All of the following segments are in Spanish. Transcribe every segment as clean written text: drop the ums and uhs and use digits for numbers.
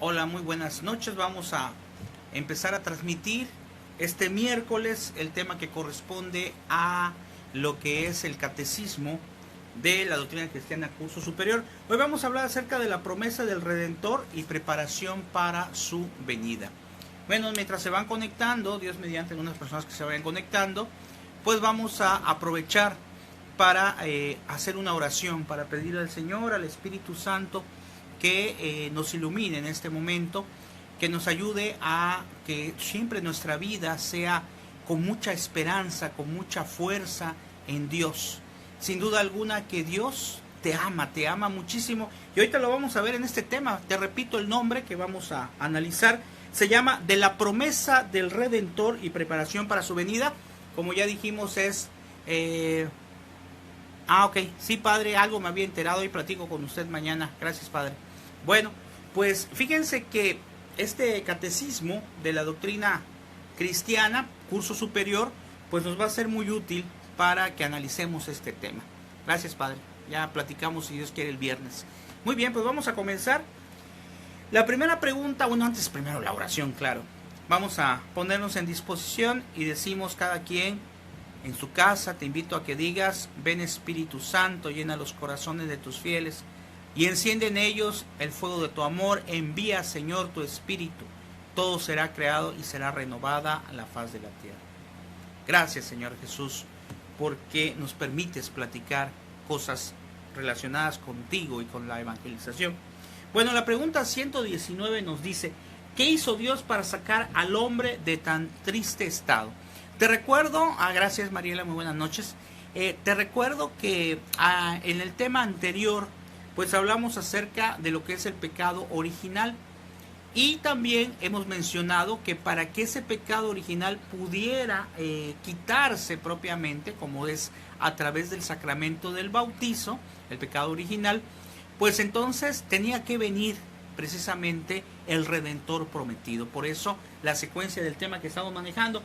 Hola, muy buenas noches. Vamos a empezar a transmitir este miércoles el tema que corresponde a lo que es el catecismo de la doctrina cristiana curso superior. Hoy vamos a hablar acerca de la promesa del Redentor y preparación para su venida. Bueno, mientras se van conectando, Dios mediante algunas personas que se vayan conectando, pues vamos a aprovechar para hacer una oración, para pedirle al Señor, al Espíritu Santo, que nos ilumine en este momento, que nos ayude a que siempre nuestra vida sea con mucha esperanza, con mucha fuerza en Dios. Sin duda alguna que Dios te ama muchísimo. Y ahorita lo vamos a ver en este tema. Te repito el nombre que vamos a analizar. Se llama De la promesa del Redentor y preparación para su venida. Como ya dijimos es... ok, sí, Padre, algo me había enterado y platico con usted mañana. Gracias, Padre. Bueno, pues fíjense que este catecismo de la doctrina cristiana, curso superior, pues nos va a ser muy útil para que analicemos este tema. Gracias, Padre. Ya platicamos, si Dios quiere, el viernes. Muy bien, pues vamos a comenzar. La primera pregunta, bueno, antes primero la oración, claro. Vamos a ponernos en disposición y decimos cada quien en su casa, te invito a que digas: ven Espíritu Santo, llena los corazones de tus fieles y enciende en ellos el fuego de tu amor. Envía, Señor, tu Espíritu. Todo será creado y será renovada la faz de la tierra. Gracias, Señor Jesús, porque nos permites platicar cosas relacionadas contigo y con la evangelización. Bueno, la pregunta 119 nos dice: ¿qué hizo Dios para sacar al hombre de tan triste estado? Te recuerdo, gracias Mariela, muy buenas noches. Te recuerdo que en el tema anterior, pues hablamos acerca de lo que es el pecado original. Y también hemos mencionado que para que ese pecado original pudiera quitarse propiamente, como es a través del sacramento del bautizo, el pecado original, pues entonces tenía que venir precisamente el Redentor prometido. Por eso la secuencia del tema que estamos manejando.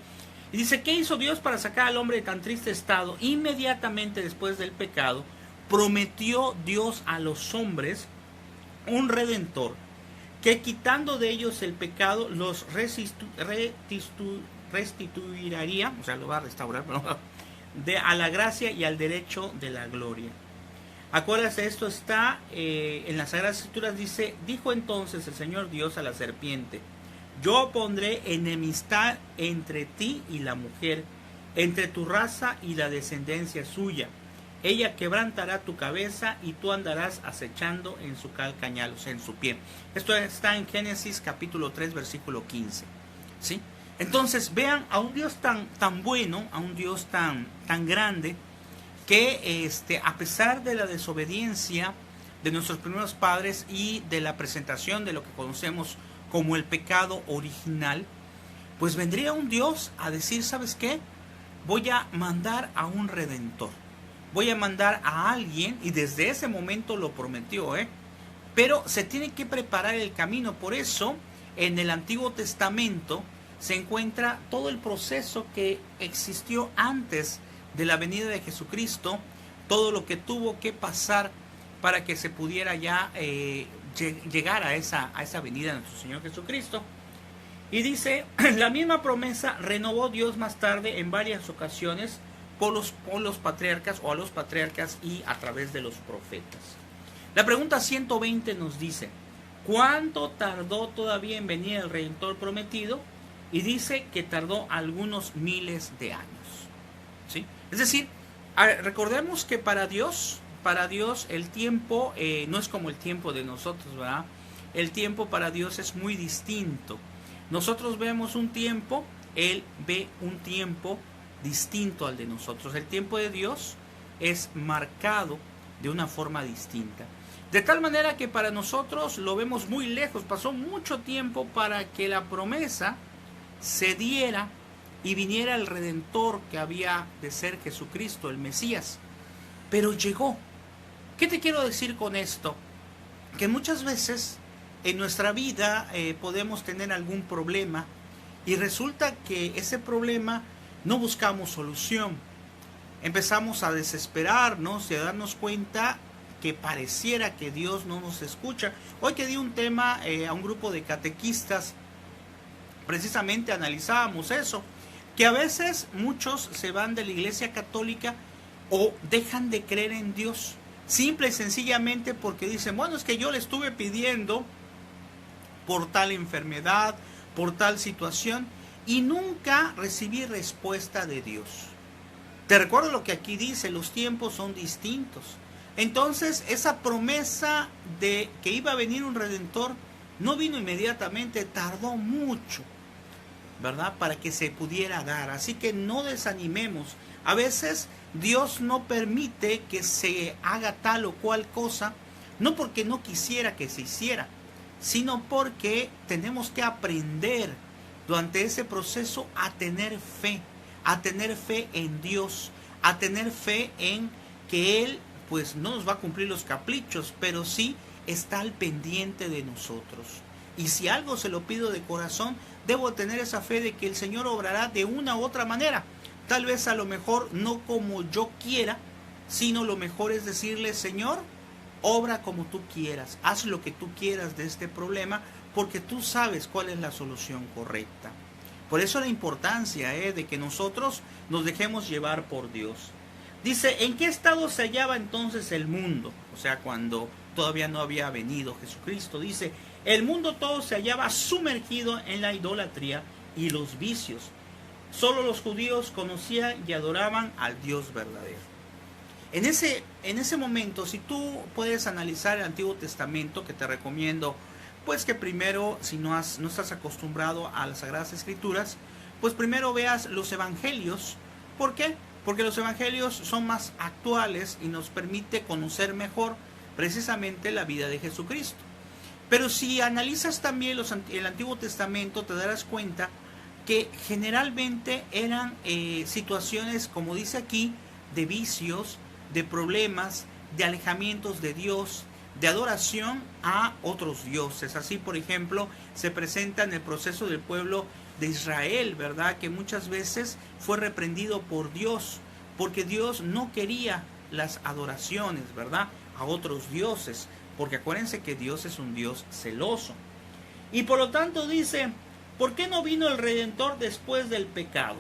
Y dice: ¿qué hizo Dios para sacar al hombre de tan triste estado? Inmediatamente después del pecado, prometió Dios a los hombres un Redentor, que quitando de ellos el pecado, los restituiría, o sea, lo va a restaurar, a la gracia y al derecho de la gloria. Acuérdate, esto está en las Sagradas Escrituras, dice: dijo entonces el Señor Dios a la serpiente: yo pondré enemistad entre ti y la mujer, entre tu raza y la descendencia suya. Ella quebrantará tu cabeza y tú andarás acechando en su calcañal, o sea, en su pie. Esto está en Génesis capítulo 3, versículo 15. ¿Sí? Entonces vean a un Dios tan bueno, a un Dios tan grande, que a pesar de la desobediencia de nuestros primeros padres y de la presentación de lo que conocemos como el pecado original, pues vendría un Dios a decir: ¿sabes qué? Voy a mandar a un Redentor. Voy a mandar a alguien, y desde ese momento lo prometió, pero se tiene que preparar el camino. Por eso, en el Antiguo Testamento se encuentra todo el proceso que existió antes de la venida de Jesucristo, todo lo que tuvo que pasar para que se pudiera ya llegar a esa venida de nuestro Señor Jesucristo. Y dice: la misma promesa renovó Dios más tarde en varias ocasiones por los patriarcas, o a los patriarcas, y a través de los profetas. La pregunta 120 nos dice: ¿cuánto tardó todavía en venir el Redentor prometido? Y dice que tardó algunos miles de años. ¿Sí? Es decir, recordemos que para Dios el tiempo no es como el tiempo de nosotros, ¿verdad? El tiempo para Dios es muy distinto. Nosotros vemos un tiempo, Él ve un tiempo distinto al de nosotros. El tiempo de Dios es marcado de una forma distinta. De tal manera que para nosotros lo vemos muy lejos. Pasó mucho tiempo para que la promesa se diera y viniera el Redentor, que había de ser Jesucristo, el Mesías. Pero llegó. ¿Qué te quiero decir con esto? Que muchas veces en nuestra vida podemos tener algún problema y resulta que ese problema no buscamos solución. Empezamos a desesperarnos y a darnos cuenta que pareciera que Dios no nos escucha. Hoy que di un tema a un grupo de catequistas, precisamente analizábamos eso, que a veces muchos se van de la Iglesia Católica o dejan de creer en Dios, simple y sencillamente porque dicen, bueno, es que yo le estuve pidiendo por tal enfermedad, por tal situación, y nunca recibí respuesta de Dios. Te recuerdo lo que aquí dice, los tiempos son distintos. Entonces, esa promesa de que iba a venir un Redentor no vino inmediatamente, tardó mucho, ¿verdad? Para que se pudiera dar. Así que no desanimemos. A veces Dios no permite que se haga tal o cual cosa, no porque no quisiera que se hiciera, sino porque tenemos que aprender durante ese proceso a tener fe en Dios, a tener fe en que Él pues no nos va a cumplir los caprichos, pero sí está al pendiente de nosotros. Y si algo se lo pido de corazón, debo tener esa fe de que el Señor obrará de una u otra manera. Tal vez a lo mejor no como yo quiera, sino lo mejor es decirle, Señor, obra como tú quieras, haz lo que tú quieras de este problema, porque tú sabes cuál es la solución correcta. Por eso la importancia de que nosotros nos dejemos llevar por Dios. Dice, ¿en qué estado se hallaba entonces el mundo? O sea, cuando todavía no había venido Jesucristo. Dice, el mundo todo se hallaba sumergido en la idolatría y los vicios. Solo los judíos conocían y adoraban al Dios verdadero. En ese momento, si tú puedes analizar el Antiguo Testamento, que te recomiendo, pues que primero, si no estás acostumbrado a las Sagradas Escrituras, pues primero veas los Evangelios. ¿Por qué? Porque los Evangelios son más actuales y nos permite conocer mejor precisamente la vida de Jesucristo. Pero si analizas también el Antiguo Testamento, te darás cuenta que generalmente eran situaciones, como dice aquí, de vicios, de problemas, de alejamientos de Dios, de adoración a otros dioses. Así, por ejemplo, se presenta en el proceso del pueblo de Israel, ¿verdad? Que muchas veces fue reprendido por Dios, porque Dios no quería las adoraciones, ¿verdad? A otros dioses, porque acuérdense que Dios es un Dios celoso. Y por lo tanto dice, ¿por qué no vino el Redentor después del pecado?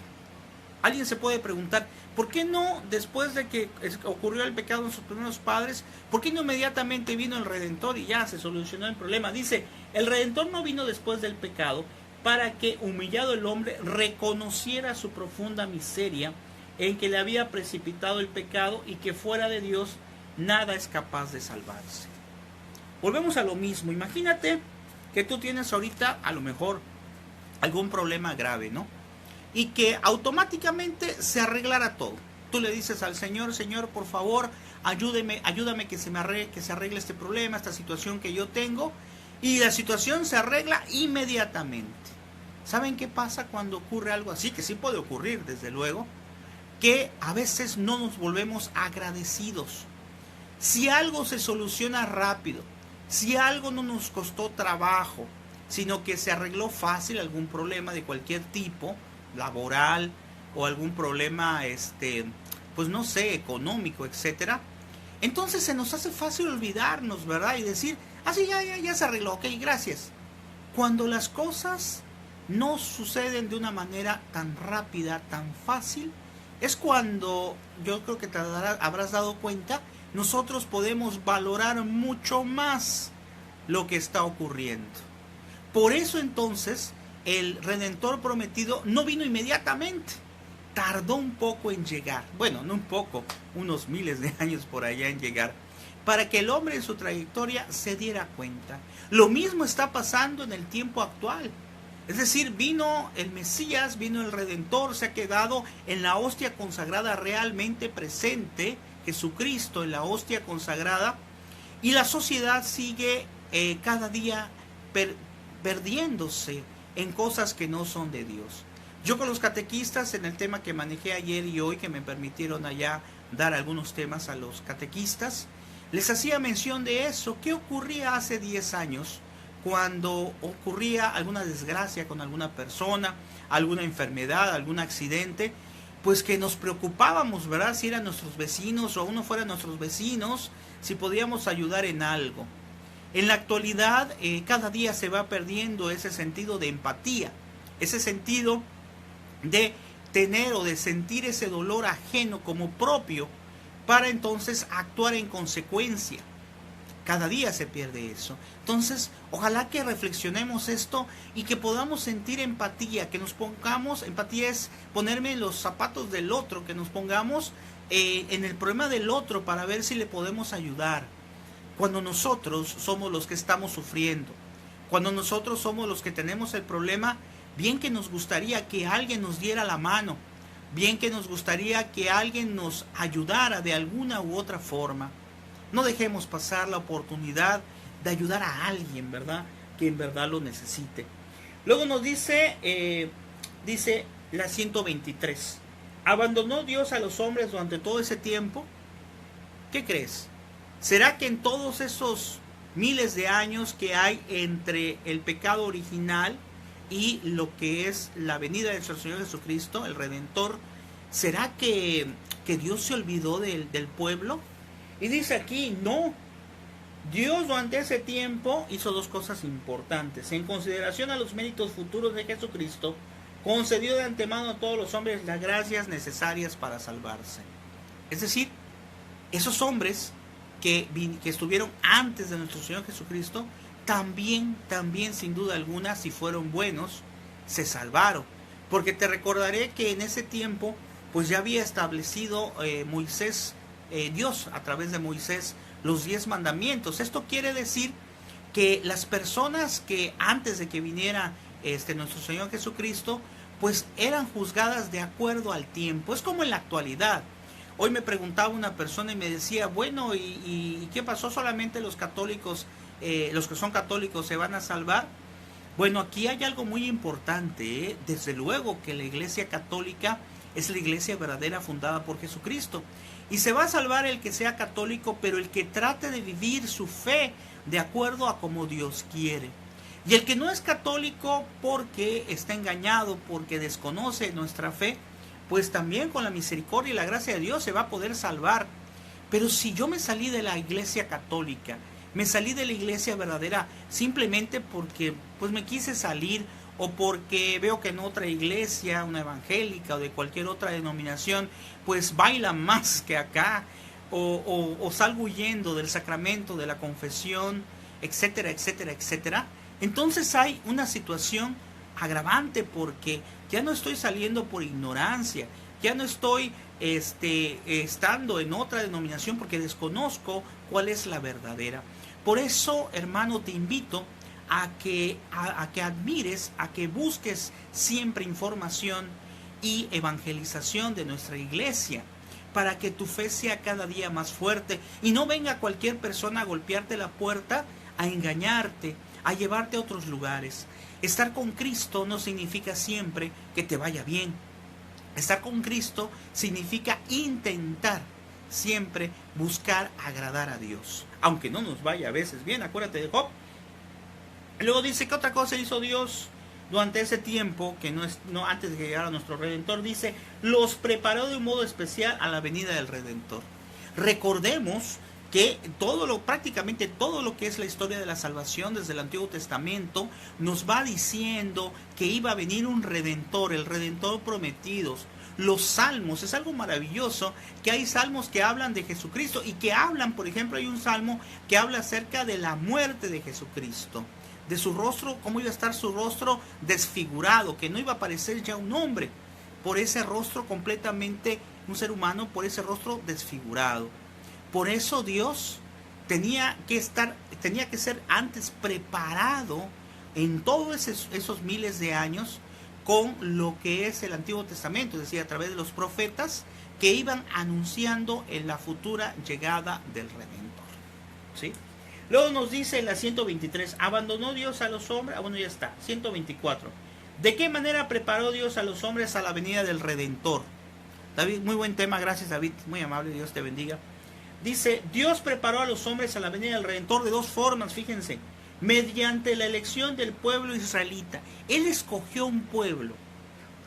Alguien se puede preguntar, ¿por qué no después de que ocurrió el pecado en sus primeros padres, por qué no inmediatamente vino el Redentor y ya se solucionó el problema? Dice, el Redentor no vino después del pecado para que, humillado el hombre, reconociera su profunda miseria en que le había precipitado el pecado y que fuera de Dios nada es capaz de salvarse. Volvemos a lo mismo. Imagínate que tú tienes ahorita a lo mejor algún problema grave, ¿no? Y que automáticamente se arreglara todo. Tú le dices al Señor, Señor, por favor, ayúdame que se arregle este problema, esta situación que yo tengo, y la situación se arregla inmediatamente. ¿Saben qué pasa cuando ocurre algo así? Que sí puede ocurrir, desde luego, que a veces no nos volvemos agradecidos. Si algo se soluciona rápido, si algo no nos costó trabajo, sino que se arregló fácil algún problema de cualquier tipo, laboral o algún problema, pues no sé, económico, etcétera, entonces se nos hace fácil olvidarnos, ¿verdad? Y decir, sí, ya se arregló, ok, gracias. Cuando las cosas no suceden de una manera tan rápida, tan fácil, es cuando yo creo que habrás dado cuenta, nosotros podemos valorar mucho más lo que está ocurriendo. Por eso entonces el Redentor prometido no vino inmediatamente, tardó un poco en llegar, bueno, no un poco, unos miles de años por allá en llegar, para que el hombre en su trayectoria se diera cuenta. Lo mismo está pasando en el tiempo actual. Es decir, vino el Mesías, vino el Redentor, se ha quedado en la hostia consagrada realmente presente, Jesucristo en la hostia consagrada, y la sociedad sigue cada día perdiéndose en cosas que no son de Dios. Yo con los catequistas, en el tema que manejé ayer y hoy, que me permitieron allá dar algunos temas a los catequistas, les hacía mención de eso. ¿Qué ocurría hace 10 años? Cuando ocurría alguna desgracia con alguna persona, alguna enfermedad, algún accidente, pues que nos preocupábamos, ¿verdad? Si eran nuestros vecinos o uno fuera nuestros vecinos, si podíamos ayudar en algo. En la actualidad, cada día se va perdiendo ese sentido de empatía, ese sentido de tener o de sentir ese dolor ajeno como propio, para entonces actuar en consecuencia. Cada día se pierde eso. Entonces, ojalá que reflexionemos esto y que podamos sentir empatía, que nos pongamos, empatía es ponerme en los zapatos del otro, que nos pongamos en el problema del otro para ver si le podemos ayudar. Cuando nosotros somos los que estamos sufriendo, cuando nosotros somos los que tenemos el problema, bien que nos gustaría que alguien nos diera la mano, bien que nos gustaría que alguien nos ayudara de alguna u otra forma. No dejemos pasar la oportunidad de ayudar a alguien, ¿verdad? Que en verdad lo necesite. Luego nos dice la 123. ¿Abandonó Dios a los hombres durante todo ese tiempo? ¿Qué crees? ¿Será que en todos esos miles de años que hay entre el pecado original y lo que es la venida de nuestro Señor Jesucristo, el Redentor, será que Dios se olvidó del pueblo? Y dice aquí, no. Dios durante ese tiempo hizo dos cosas importantes. En consideración a los méritos futuros de Jesucristo, concedió de antemano a todos los hombres las gracias necesarias para salvarse. Es decir, esos hombres que estuvieron antes de nuestro Señor Jesucristo, también sin duda alguna, si fueron buenos, se salvaron. Porque te recordaré que en ese tiempo, pues ya había establecido Moisés, Dios a través de Moisés, los 10 mandamientos. Esto quiere decir que las personas que antes de que viniera nuestro Señor Jesucristo, pues eran juzgadas de acuerdo al tiempo. Es como en la actualidad. Hoy me preguntaba una persona y me decía, bueno, ¿y qué pasó? ¿Solamente los católicos, los que son católicos se van a salvar? Bueno, aquí hay algo muy importante, ¿eh? Desde luego que la Iglesia Católica es la iglesia verdadera fundada por Jesucristo. Y se va a salvar el que sea católico, pero el que trate de vivir su fe de acuerdo a como Dios quiere. Y el que no es católico porque está engañado, porque desconoce nuestra fe, pues también con la misericordia y la gracia de Dios se va a poder salvar. Pero si yo me salí de la iglesia católica, me salí de la iglesia verdadera simplemente porque pues me quise salir, o porque veo que en otra iglesia, una evangélica o de cualquier otra denominación, pues bailan más que acá, o salgo huyendo del sacramento, de la confesión, etcétera, etcétera, etcétera, entonces hay una situación agravante, porque ya no estoy saliendo por ignorancia, ya no estoy estando en otra denominación porque desconozco cuál es la verdadera. Por eso, hermano, te invito a que admires, a que busques siempre información y evangelización de nuestra iglesia, para que tu fe sea cada día más fuerte y no venga cualquier persona a golpearte la puerta, a engañarte, a llevarte a otros lugares. Estar con Cristo no significa siempre que te vaya bien. Estar con Cristo significa intentar siempre buscar agradar a Dios, aunque no nos vaya a veces bien. Acuérdate de Job. Luego dice que otra cosa hizo Dios durante ese tiempo, que no antes de que llegara nuestro Redentor. Dice, los preparó de un modo especial a la venida del Redentor. Recordemos que prácticamente todo lo que es la historia de la salvación desde el Antiguo Testamento nos va diciendo que iba a venir un Redentor, el Redentor prometido. Los salmos, es algo maravilloso que hay salmos que hablan de Jesucristo y que hablan, por ejemplo, hay un salmo que habla acerca de la muerte de Jesucristo, de su rostro, cómo iba a estar su rostro desfigurado, que no iba a parecer ya un hombre, por ese rostro completamente, un ser humano, por ese rostro desfigurado. Por eso Dios tenía que ser antes preparado en todos esos miles de años con lo que es el Antiguo Testamento, es decir, a través de los profetas que iban anunciando en la futura llegada del Redentor. ¿Sí? Luego nos dice en la 123, ¿abandonó Dios a los hombres? Bueno, ya está. 124. ¿De qué manera preparó Dios a los hombres a la venida del Redentor? David, muy buen tema, gracias David, muy amable, Dios te bendiga. Dice, Dios preparó a los hombres a la venida del Redentor de dos formas, fíjense. Mediante la elección del pueblo israelita. Él escogió un pueblo.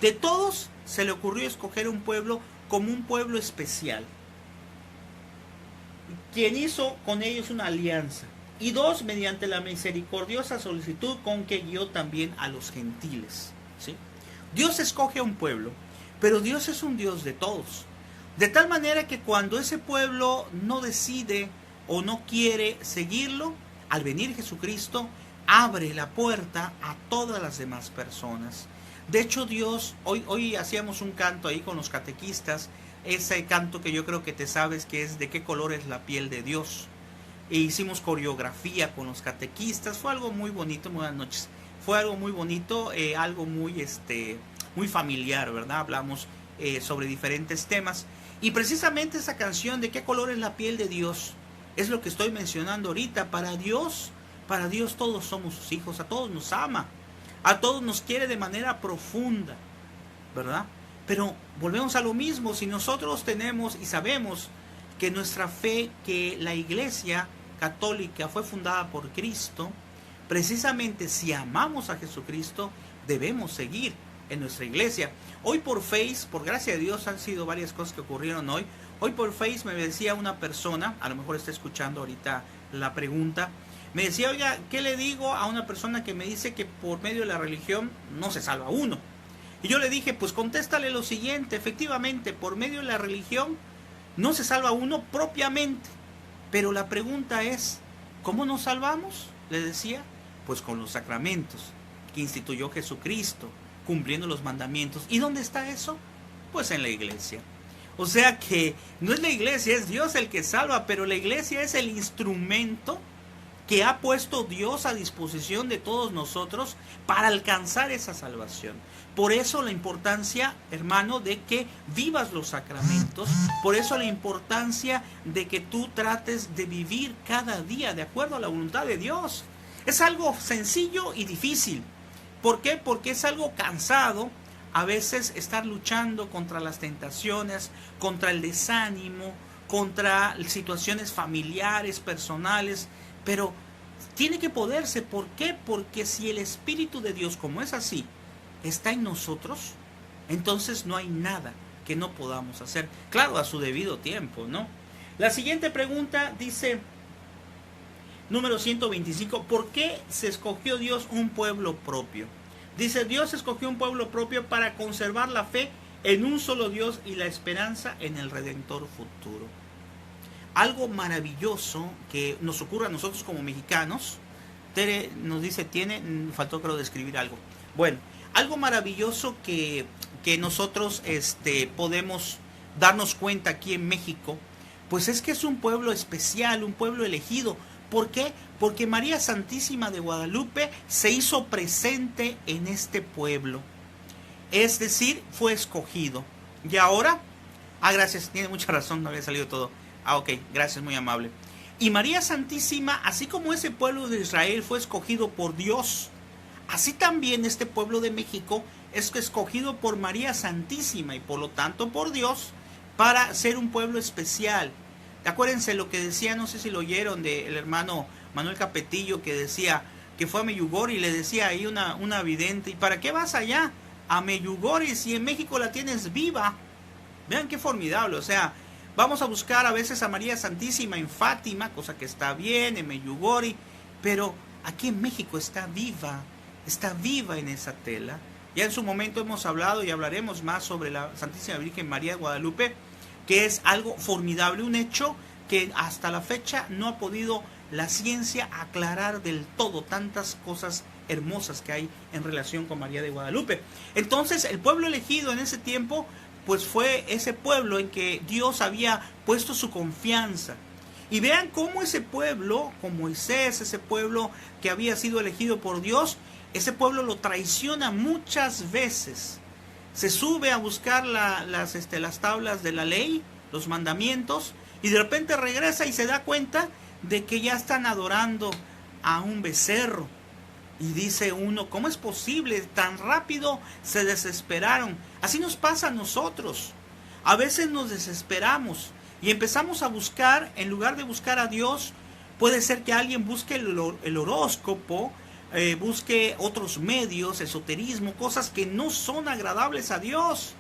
De todos se le ocurrió escoger un pueblo como un pueblo especial, quien hizo con ellos una alianza. Y dos, mediante la misericordiosa solicitud con que guió también a los gentiles. ¿Sí? Dios escoge a un pueblo, pero Dios es un Dios de todos. De tal manera que cuando ese pueblo no decide o no quiere seguirlo, al venir Jesucristo, abre la puerta a todas las demás personas. De hecho, Dios, hoy hacíamos un canto ahí con los catequistas, ese canto que yo creo que te sabes, que es ¿de qué color es la piel de Dios? E hicimos coreografía con los catequistas, fue algo muy bonito. Buenas noches. Fue algo muy bonito, algo muy familiar, ¿verdad? Hablamos sobre diferentes temas. Y precisamente esa canción de ¿qué color es la piel de Dios? Es lo que estoy mencionando ahorita. Para Dios todos somos sus hijos, a todos nos ama, a todos nos quiere de manera profunda, ¿verdad? Pero volvemos a lo mismo, si nosotros tenemos y sabemos que nuestra fe, que la Iglesia Católica fue fundada por Cristo, precisamente si amamos a Jesucristo, debemos seguir en nuestra iglesia. Hoy por Face, por gracia de Dios, han sido varias cosas que ocurrieron hoy. Hoy por Face me decía una persona, a lo mejor está escuchando ahorita la pregunta, me decía, oiga, ¿qué le digo a una persona que me dice que por medio de la religión no se salva uno? Y yo le dije, pues contéstale lo siguiente, efectivamente, por medio de la religión no se salva uno propiamente, pero la pregunta es, ¿cómo nos salvamos? Le decía, pues con los sacramentos que instituyó Jesucristo, cumpliendo los mandamientos. ¿Y dónde está eso? Pues en la iglesia. O sea que no es la iglesia, es Dios el que salva, pero la iglesia es el instrumento que ha puesto Dios a disposición de todos nosotros para alcanzar esa salvación. Por eso la importancia, hermano, de que vivas los sacramentos, por eso la importancia de que tú trates de vivir cada día de acuerdo a la voluntad de Dios. Es algo sencillo y difícil. ¿Por qué? Porque es algo cansado a veces estar luchando contra las tentaciones, contra el desánimo, contra situaciones familiares, personales, pero tiene que poderse. ¿Por qué? Porque si el Espíritu de Dios, como es así, está en nosotros, entonces no hay nada que no podamos hacer. Claro, a su debido tiempo, ¿no? La siguiente pregunta dice, número 125, ¿por qué se escogió Dios un pueblo propio? Dice, Dios escogió un pueblo propio para conservar la fe en un solo Dios y la esperanza en el Redentor futuro. Algo maravilloso que nos ocurre a nosotros como mexicanos. Tere nos dice, faltó creo describir algo. Bueno, algo maravilloso que nosotros podemos darnos cuenta aquí en México, pues es que es un pueblo especial, un pueblo elegido. ¿Por qué? Porque María Santísima de Guadalupe se hizo presente en este pueblo. Es decir, fue escogido. Y ahora, gracias, tiene mucha razón, no había salido todo. Ok, gracias, muy amable. Y María Santísima, así como ese pueblo de Israel fue escogido por Dios, así también este pueblo de México es escogido por María Santísima y por lo tanto por Dios para ser un pueblo especial. Acuérdense lo que decía, no sé si lo oyeron, del hermano Manuel Capetillo, que decía que fue a Meyugori y le decía ahí una vidente, ¿y para qué vas allá a Meyugori si en México la tienes viva? Vean qué formidable. O sea, vamos a buscar a veces a María Santísima en Fátima, cosa que está bien, en Meyugori, pero aquí en México está viva en esa tela. Ya en su momento hemos hablado y hablaremos más sobre la Santísima Virgen María de Guadalupe, que es algo formidable, un hecho que hasta la fecha no ha podido la ciencia aclarar del todo, tantas cosas hermosas que hay en relación con María de Guadalupe. Entonces, el pueblo elegido en ese tiempo, pues fue ese pueblo en que Dios había puesto su confianza. Y vean cómo ese pueblo, con Moisés, ese pueblo que había sido elegido por Dios, ese pueblo lo traiciona muchas veces. Se sube a buscar las tablas de la ley, los mandamientos, y de repente regresa y se da cuenta de que ya están adorando a un becerro. Y dice uno, ¿cómo es posible? Tan rápido se desesperaron. Así nos pasa a nosotros. A veces nos desesperamos y empezamos a buscar, en lugar de buscar a Dios, puede ser que alguien busque el horóscopo, busque otros medios, esoterismo, cosas que no son agradables a Dios.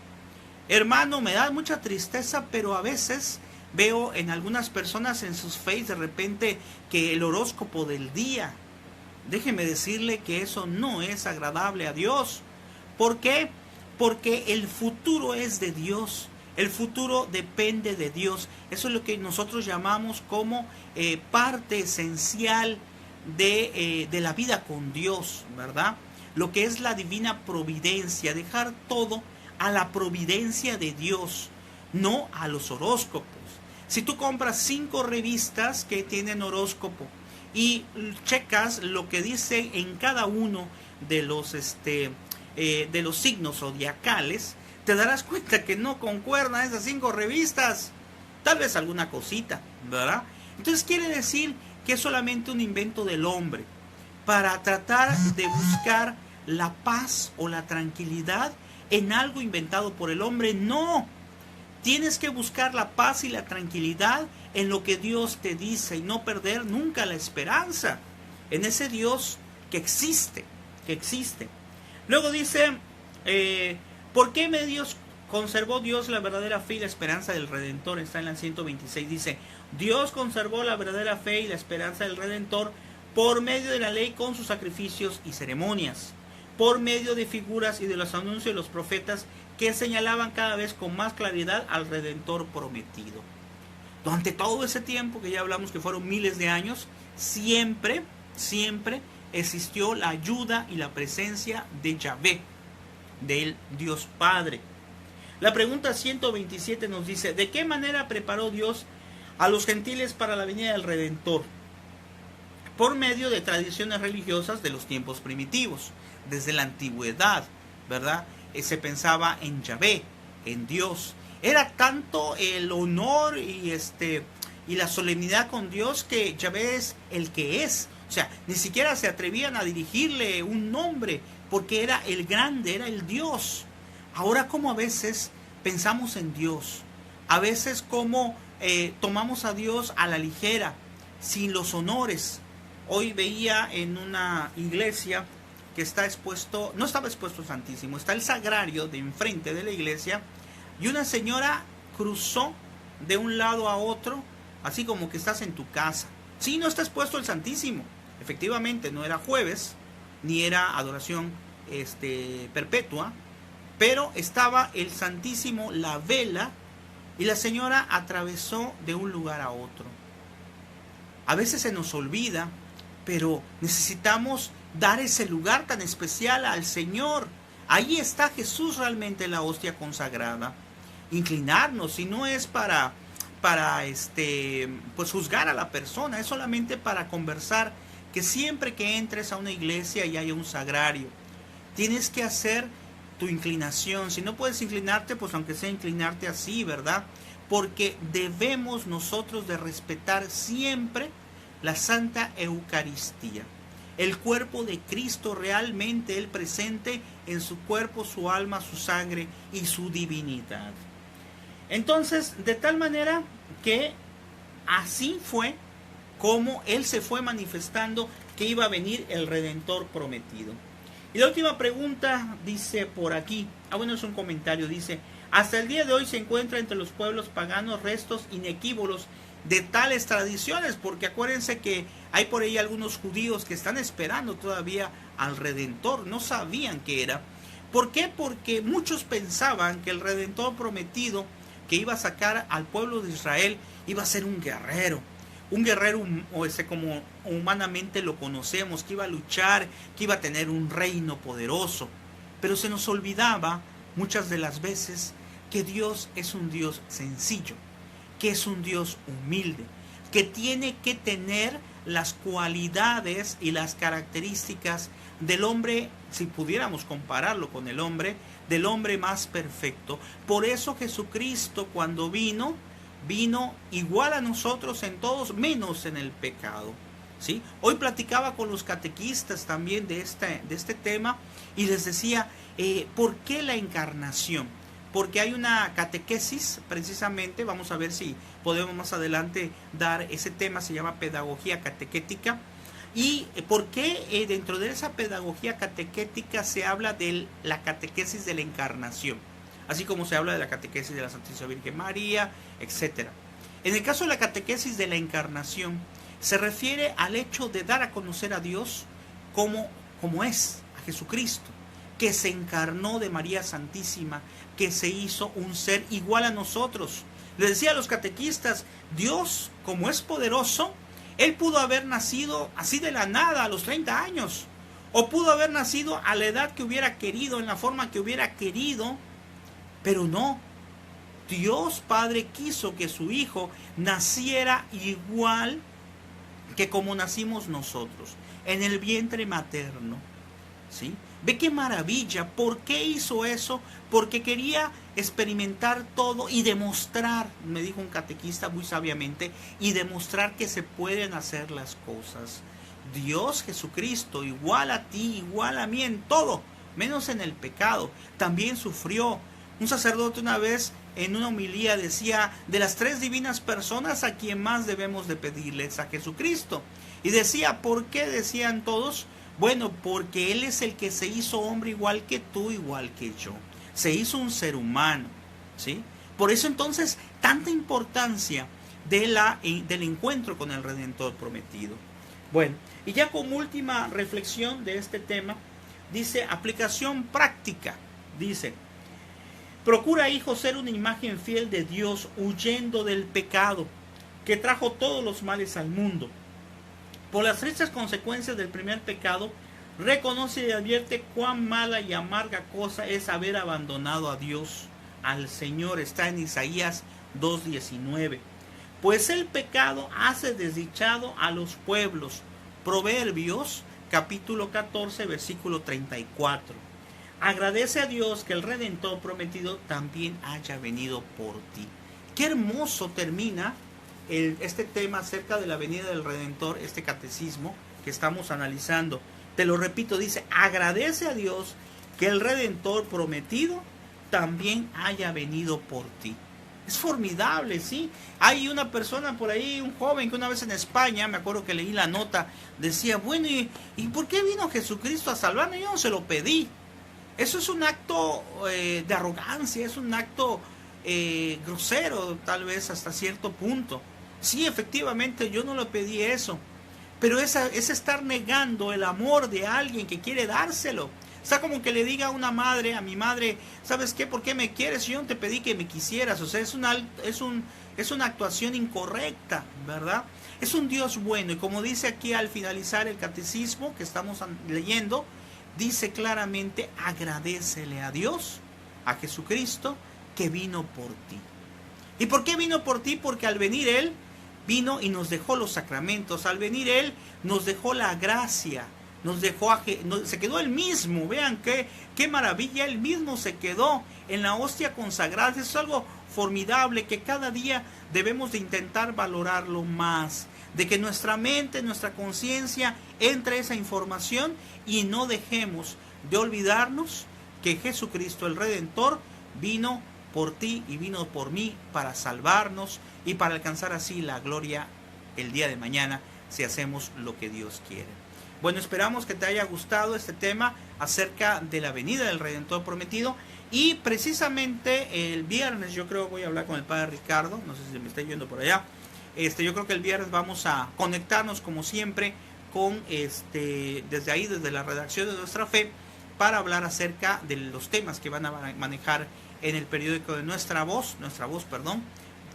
Hermano, me da mucha tristeza, pero a veces veo en algunas personas en sus face de repente que el horóscopo del día, déjeme decirle que eso no es agradable a Dios. ¿Por qué? Porque el futuro es de Dios. El futuro depende de Dios. Eso es lo que nosotros llamamos como parte esencial de la vida con Dios, ¿verdad? Lo que es la divina providencia, dejar todo a la providencia de Dios, no a los horóscopos. Si tú compras 5 revistas que tienen horóscopo y checas lo que dice en cada uno de los signos zodiacales, te darás cuenta que no concuerdan esas 5 revistas. Tal vez alguna cosita, ¿verdad? Entonces quiere decir que es solamente un invento del hombre para tratar de buscar la paz o la tranquilidad en algo inventado por el hombre. No, tienes que buscar la paz y la tranquilidad en lo que Dios te dice y no perder nunca la esperanza en ese Dios que existe, Luego dice, ¿por qué medios conservó Dios la verdadera fe y la esperanza del Redentor? Está en la 126, dice, Dios conservó la verdadera fe y la esperanza del Redentor por medio de la ley con sus sacrificios y ceremonias, por medio de figuras y de los anuncios de los profetas que señalaban cada vez con más claridad al Redentor prometido. Durante todo ese tiempo, que ya hablamos que fueron miles de años, siempre existió la ayuda y la presencia de Yahvé, del Dios Padre. La pregunta 127 nos dice, ¿de qué manera preparó Dios a los gentiles para la venida del Redentor? Por medio de tradiciones religiosas de los tiempos primitivos, desde la antigüedad, ¿verdad? Se pensaba en Yahvé, en Dios. Era tanto el honor y la solemnidad con Dios que Yahvé es el que es. O sea, ni siquiera se atrevían a dirigirle un nombre porque era el grande, era el Dios. Ahora, como a veces pensamos en Dios, a veces como tomamos a Dios a la ligera, sin los honores. Hoy veía en una iglesia que está expuesto, no estaba expuesto el Santísimo, está el sagrario de enfrente de la iglesia, y una señora cruzó de un lado a otro, así como que estás en tu casa. Sí, no está expuesto el Santísimo. Efectivamente, no era jueves, ni era adoración perpetua, pero estaba el Santísimo, la vela, y la señora atravesó de un lugar a otro. A veces se nos olvida, pero necesitamos dar ese lugar tan especial al Señor. Ahí está Jesús realmente en la hostia consagrada. Inclinarnos, y no es para pues juzgar a la persona, es solamente para conversar, que siempre que entres a una iglesia y haya un sagrario, tienes que hacer tu inclinación. Si no puedes inclinarte, pues aunque sea inclinarte así, ¿verdad? Porque debemos nosotros de respetar siempre la Santa Eucaristía, el cuerpo de Cristo, realmente Él presente en su cuerpo, su alma, su sangre y su divinidad. Entonces, de tal manera que así fue como Él se fue manifestando que iba a venir el Redentor prometido. Y la última pregunta dice por aquí, bueno, es un comentario, dice, hasta el día de hoy se encuentra entre los pueblos paganos restos inequívocos de tales tradiciones, porque acuérdense que hay por ahí algunos judíos que están esperando todavía al Redentor, no sabían qué era. ¿Por qué? Porque muchos pensaban que el Redentor prometido que iba a sacar al pueblo de Israel iba a ser un guerrero como humanamente lo conocemos, que iba a luchar, que iba a tener un reino poderoso. Pero se nos olvidaba muchas de las veces que Dios es un Dios sencillo, que es un Dios humilde, que tiene que tener las cualidades y las características del hombre, si pudiéramos compararlo con el hombre, del hombre más perfecto. Por eso Jesucristo, cuando vino igual a nosotros en todos, menos en el pecado, ¿sí? Hoy platicaba con los catequistas también de este tema y les decía, ¿por qué la encarnación? Porque hay una catequesis, precisamente, vamos a ver si podemos más adelante dar ese tema, se llama pedagogía catequética. ¿Y por qué dentro de esa pedagogía catequética se habla de la catequesis de la encarnación? así como se habla de la catequesis de la Santísima Virgen María, etc. En el caso de la catequesis de la encarnación, se refiere al hecho de dar a conocer a Dios como es, a Jesucristo, que se encarnó de María Santísima, que se hizo un ser igual a nosotros. Les decía a los catequistas, Dios, como es poderoso, Él pudo haber nacido así de la nada a los 30 años, o pudo haber nacido a la edad que hubiera querido, en la forma que hubiera querido, pero no. Dios Padre quiso que su Hijo naciera igual que como nacimos nosotros, en el vientre materno, ¿sí? Ve qué maravilla. ¿Por qué hizo eso? Porque quería experimentar todo y demostrar, me dijo un catequista muy sabiamente, y demostrar que se pueden hacer las cosas. Dios Jesucristo, igual a ti, igual a mí en todo, menos en el pecado, también sufrió. Un sacerdote una vez en una homilía decía, de las 3 divinas personas, ¿a quién más debemos de pedirles? A Jesucristo. Y decía, ¿por qué? Decían todos, bueno, porque Él es el que se hizo hombre igual que tú, igual que yo. Se hizo un ser humano, ¿sí? Por eso entonces, tanta importancia del encuentro con el Redentor prometido. Bueno, y ya como última reflexión de este tema, dice, aplicación práctica, dice, procura, hijo, ser una imagen fiel de Dios, huyendo del pecado, que trajo todos los males al mundo. Por las tristes consecuencias del primer pecado, reconoce y advierte cuán mala y amarga cosa es haber abandonado a Dios, al Señor. Está en Isaías 2:19. Pues el pecado hace desdichado a los pueblos. Proverbios capítulo 14, versículo 34. Agradece a Dios que el Redentor prometido también haya venido por ti. Qué hermoso termina este tema acerca de la venida del Redentor, este catecismo que estamos analizando. Te lo repito, dice, agradece a Dios que el Redentor prometido también haya venido por ti. Es formidable, ¿sí? Hay una persona por ahí, un joven que una vez en España, me acuerdo que leí la nota, decía, bueno, ¿y por qué vino Jesucristo a salvarme? Yo no se lo pedí. Eso es un acto de arrogancia, es un acto grosero, tal vez hasta cierto punto. Sí, efectivamente, yo no le pedí eso, pero es estar negando el amor de alguien que quiere dárselo. Está como que le diga a una madre, a mi madre, ¿sabes qué? ¿Por qué me quieres? Yo no te pedí que me quisieras. O sea, es una actuación incorrecta, ¿verdad? Es un Dios bueno, y como dice aquí al finalizar el catecismo que estamos leyendo, dice claramente, agradécele a Dios, a Jesucristo, que vino por ti. ¿Y por qué vino por ti? Porque al venir Él, vino y nos dejó los sacramentos. Al venir Él, nos dejó la gracia. Se quedó Él mismo. Vean qué maravilla. Él mismo se quedó en la hostia consagrada. Eso es algo formidable que cada día debemos de intentar valorarlo más. De que nuestra mente, nuestra conciencia entre esa información y no dejemos de olvidarnos que Jesucristo el Redentor vino por ti y vino por mí para salvarnos y para alcanzar así la gloria el día de mañana si hacemos lo que Dios quiere. Bueno, esperamos que te haya gustado este tema acerca de la venida del Redentor prometido, y precisamente el viernes yo creo voy a hablar con el Padre Ricardo, no sé si me está yendo por allá. Yo creo que el viernes vamos a conectarnos como siempre con desde ahí, desde la redacción de Nuestra Fe, para hablar acerca de los temas que van a manejar en el periódico de Nuestra Voz,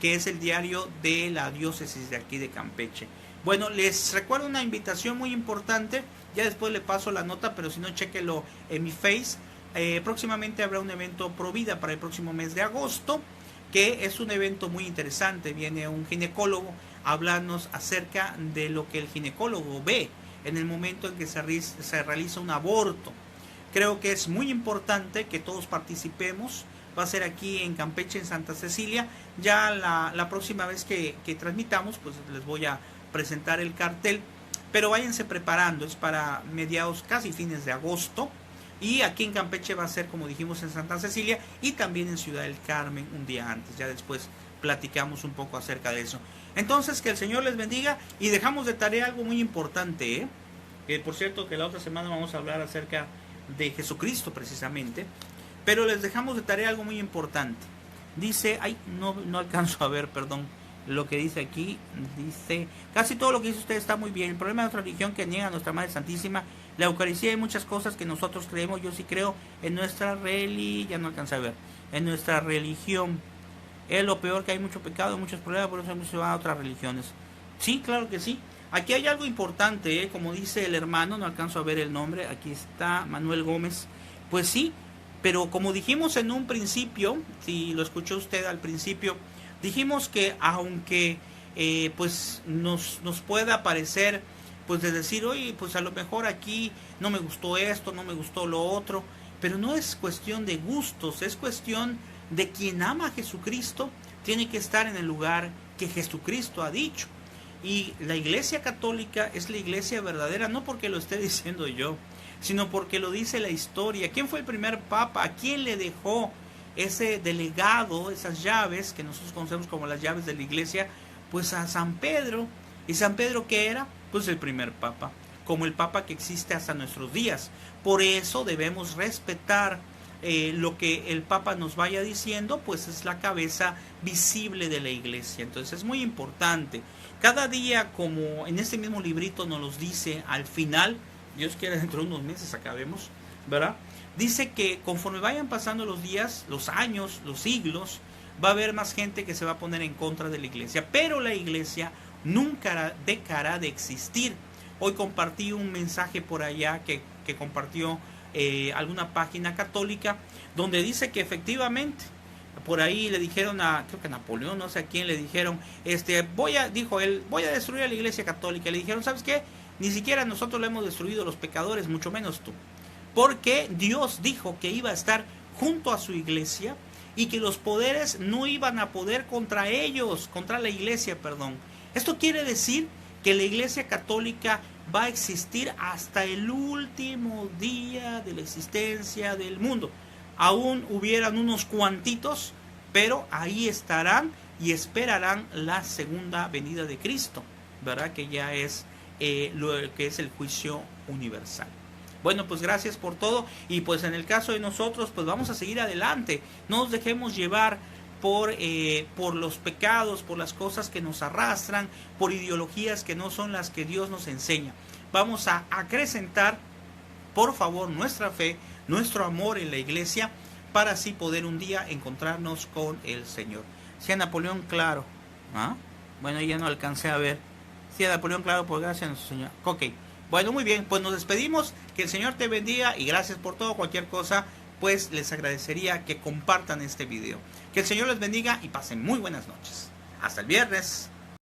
que es el diario de la diócesis de aquí de Campeche. Bueno, les recuerdo una invitación muy importante, ya después le paso la nota, pero si no, chéquelo en mi Face. Próximamente habrá un evento Provida para el próximo mes de agosto, que es un evento muy interesante. Viene un ginecólogo a hablarnos acerca de lo que el ginecólogo ve en el momento en que se realiza un aborto. Creo que es muy importante que todos participemos. Va a ser aquí en Campeche, en Santa Cecilia. Ya la próxima vez que transmitamos, pues les voy a presentar el cartel. Pero váyanse preparando, es para mediados, casi fines de agosto. Y aquí en Campeche va a ser, como dijimos, en Santa Cecilia y también en Ciudad del Carmen un día antes. Ya después platicamos un poco acerca de eso. Entonces, que el Señor les bendiga, y dejamos de tarea algo muy importante, que por cierto que la otra semana vamos a hablar acerca de Jesucristo precisamente. Pero les dejamos de tarea algo muy importante. Dice, ay, no alcanzo a ver, perdón, lo que dice aquí. Dice, casi todo lo que dice usted está muy bien. El problema de nuestra religión que niega a nuestra Madre Santísima, la Eucaristía y muchas cosas que nosotros creemos. Yo sí creo en nuestra religión, ya no alcanza a ver, en nuestra religión. Es lo peor, que hay mucho pecado, muchos problemas, por eso se van a otras religiones. Sí, claro que sí. Aquí hay algo importante, como dice el hermano, no alcanzo a ver el nombre, aquí está Manuel Gómez. Pues sí, pero como dijimos en un principio, si lo escuchó usted al principio, dijimos que aunque pues nos pueda parecer, pues de decir, oye, pues a lo mejor aquí no me gustó esto, no me gustó lo otro, pero no es cuestión de gustos, es cuestión de quien ama a Jesucristo, tiene que estar en el lugar que Jesucristo ha dicho. Y la Iglesia Católica es la iglesia verdadera, no porque lo esté diciendo yo, sino porque lo dice la historia. ¿Quién fue el primer papa? ¿A quién le dejó ese delegado, esas llaves que nosotros conocemos como las llaves de la iglesia? Pues a San Pedro. ¿Y San Pedro qué era? Pues el primer papa, como el papa que existe hasta nuestros días. Por eso debemos respetar lo que el Papa nos vaya diciendo, pues es la cabeza visible de la iglesia. Entonces es muy importante. Cada día, como en este mismo librito nos los dice al final, Dios quiera dentro de unos meses acabemos, ¿verdad? Dice que conforme vayan pasando los días, los años, los siglos, va a haber más gente que se va a poner en contra de la iglesia. Pero la iglesia nunca dejará de existir. Hoy compartí un mensaje por allá que compartió alguna página católica, donde dice que efectivamente por ahí le dijeron creo que a Napoleón, no sé a quién le dijeron, dijo él, voy a destruir a la iglesia católica. Le dijeron, ¿sabes qué? Ni siquiera nosotros lo hemos destruido, los pecadores, mucho menos tú, porque Dios dijo que iba a estar junto a su iglesia y que los poderes no iban a poder contra ellos, contra la iglesia, perdón. Esto quiere decir que la iglesia católica va a existir hasta el último día de la existencia del mundo. Aún hubieran unos cuantitos, pero ahí estarán y esperarán la segunda venida de Cristo, ¿verdad? Que ya es lo que es el juicio universal. Bueno, pues gracias por todo, y pues en el caso de nosotros, pues vamos a seguir adelante. No nos dejemos llevar por los pecados, por las cosas que nos arrastran, por ideologías que no son las que Dios nos enseña. Vamos a acrecentar, por favor, nuestra fe, nuestro amor en la iglesia, para así poder un día encontrarnos con el Señor. Si a Napoleón, claro. Bueno, ya no alcancé a ver. Si a Napoleón, claro, por gracia a nuestro Señor. Ok. Bueno, muy bien, pues nos despedimos. Que el Señor te bendiga y gracias por todo. Cualquier cosa, pues les agradecería que compartan este video. Que el Señor les bendiga y pasen muy buenas noches. Hasta el viernes.